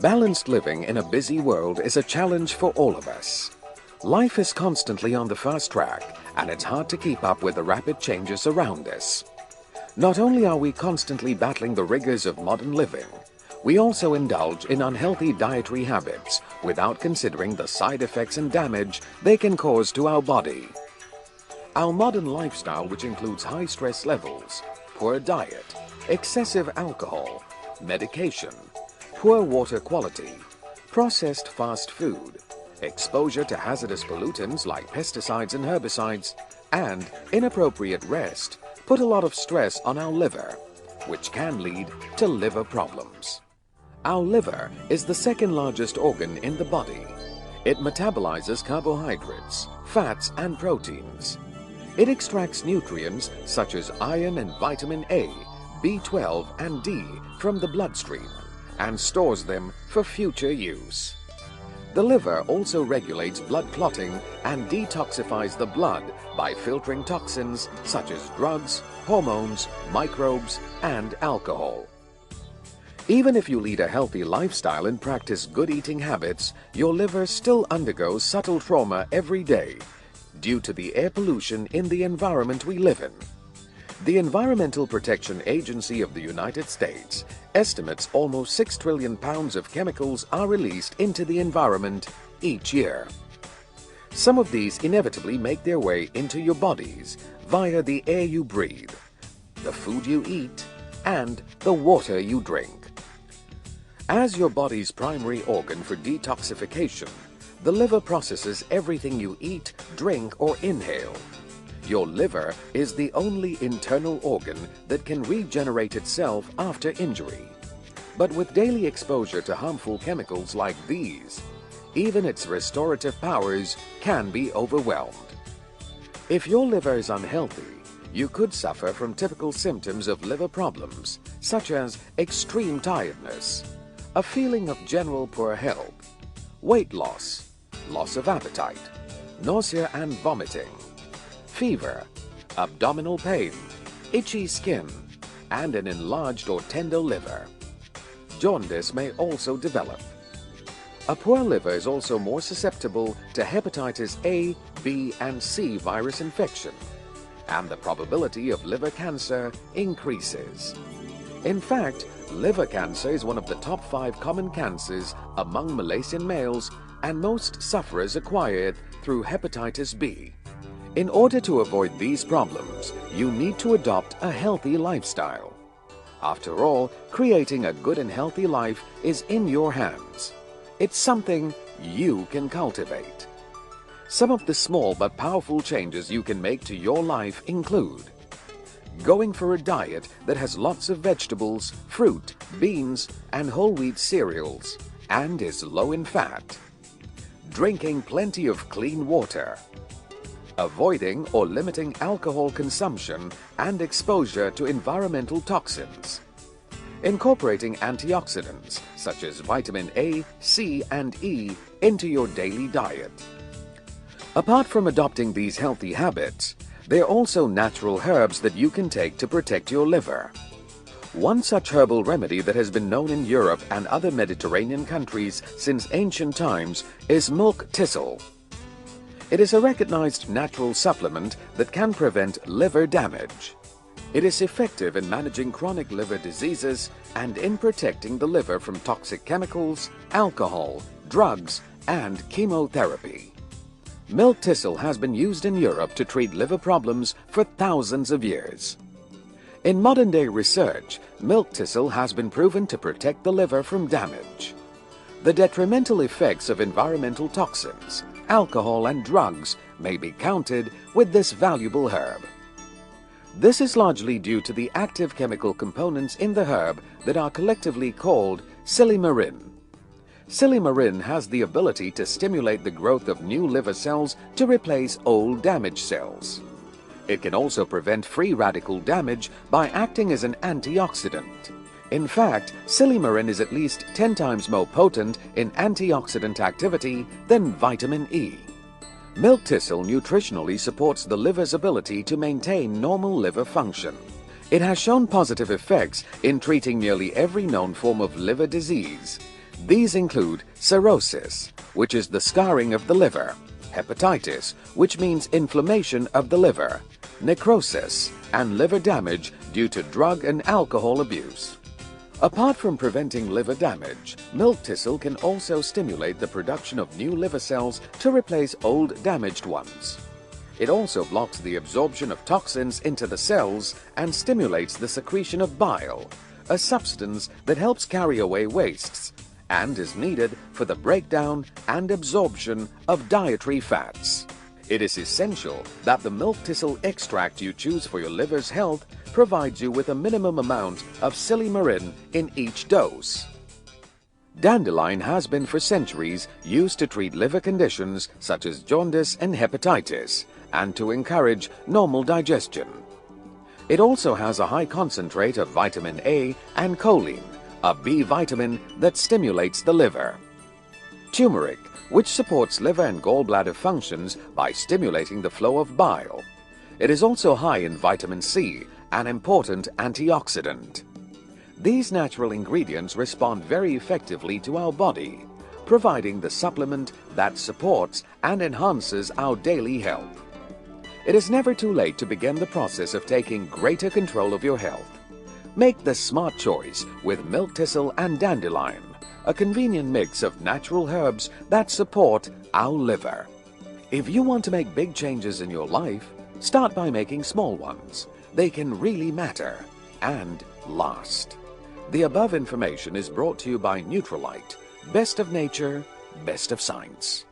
Balanced living in a busy world is a challenge for all of us. Life is constantly on the fast track, and it's hard to keep up with the rapid changes around us. Not only are we constantly battling the rigors of modern living, we also indulge in unhealthy dietary habits without considering the side effects and damage they can cause to our body. Our modern lifestyle, which includes high stress levels, poor diet, excessive alcohol, medication, poor water quality, processed fast food, exposure to hazardous pollutants like pesticides and herbicides, and inappropriate rest put a lot of stress on our liver, which can lead to liver problems. Our liver is the second largest organ in the body. It metabolizes carbohydrates, fats, and proteins. It extracts nutrients such as iron and vitamin A, B12, and D from the bloodstream and stores them for future use. The liver also regulates blood clotting and detoxifies the blood by filtering toxins such as drugs, hormones, microbes, and alcohol. Even if you lead a healthy lifestyle and practice good eating habits, your liver still undergoes subtle trauma every day due to the air pollution in the environment we live in. The Environmental Protection Agency of the United States estimates almost 6 trillion pounds of chemicals are released into the environment each year. Some of these inevitably make their way into your bodies via the air you breathe, the food you eat, and the water you drink. As your body's primary organ for detoxification, the liver processes everything you eat, drink, or inhale. Your liver is the only internal organ that can regenerate itself after injury. But with daily exposure to harmful chemicals like these, even its restorative powers can be overwhelmed. If your liver is unhealthy, you could suffer from typical symptoms of liver problems, such as extreme tiredness, a feeling of general poor health, weight loss, loss of appetite, nausea and vomiting, fever, abdominal pain, itchy skin, and an enlarged or tender liver. Jaundice may also develop. A poor liver is also more susceptible to hepatitis A, B, and C virus infection, and the probability of liver cancer increases. In fact, liver cancer is one of the top 5 common cancers among Malaysian males, and most sufferers acquire it through hepatitis B. In order to avoid these problems, you need to adopt a healthy lifestyle. After all, creating a good and healthy life is in your hands. It's something you can cultivate. Some of the small but powerful changes you can make to your life include going for a diet that has lots of vegetables, fruit, beans, and whole wheat cereals, and is low in fat. Drinking plenty of clean water. Avoiding or limiting alcohol consumption and exposure to environmental toxins. Incorporating antioxidants such as vitamin A, C, and E into your daily diet. Apart from adopting these healthy habits, there are also natural herbs that you can take to protect your liver. One such herbal remedy that has been known in Europe and other Mediterranean countries since ancient times is milk thistle. It is a recognized natural supplement that can prevent liver damage. It is effective in managing chronic liver diseases and in protecting the liver from toxic chemicals, alcohol, drugs, and chemotherapy. Milk thistle has been used in Europe to treat liver problems for thousands of years. In modern-day research, milk thistle has been proven to protect the liver from damage. The detrimental effects of environmental toxins, alcohol, and drugs may be countered with this valuable herb. This is largely due to the active chemical components in the herb that are collectively called silymarin. Silymarin has the ability to stimulate the growth of new liver cells to replace old damaged cells. It can also prevent free radical damage by acting as an antioxidant. In fact, silymarin is at least 10 times more potent in antioxidant activity than vitamin E. Milk thistle nutritionally supports the liver's ability to maintain normal liver function. It has shown positive effects in treating nearly every known form of liver disease. These include cirrhosis, which is the scarring of the liver, hepatitis, which means inflammation of the liver, necrosis, and liver damage due to drug and alcohol abuse. Apart from preventing liver damage, milk thistle can also stimulate the production of new liver cells to replace old damaged ones. It also blocks the absorption of toxins into the cells and stimulates the secretion of bile, a substance that helps carry away wastes and is needed for the breakdown and absorption of dietary fats. It is essential that the milk thistle extract you choose for your liver's health provides you with a minimum amount of silymarin in each dose. Dandelion has been for centuries used to treat liver conditions such as jaundice and hepatitis and to encourage normal digestion. It also has a high concentrate of vitamin A and choline, a B vitamin that stimulates the liver. Turmeric, which supports liver and gallbladder functions by stimulating the flow of bile. It is also high in vitamin C, an important antioxidant. These natural ingredients respond very effectively to our body, providing the supplement that supports and enhances our daily health. It is never too late to begin the process of taking greater control of your health. Make the smart choice with milk thistle and dandelion, a convenient mix of natural herbs that support our liver. If you want to make big changes in your life, start by making small ones. They can really matter and last. The above information is brought to you by Nutrilite, best of nature, best of science.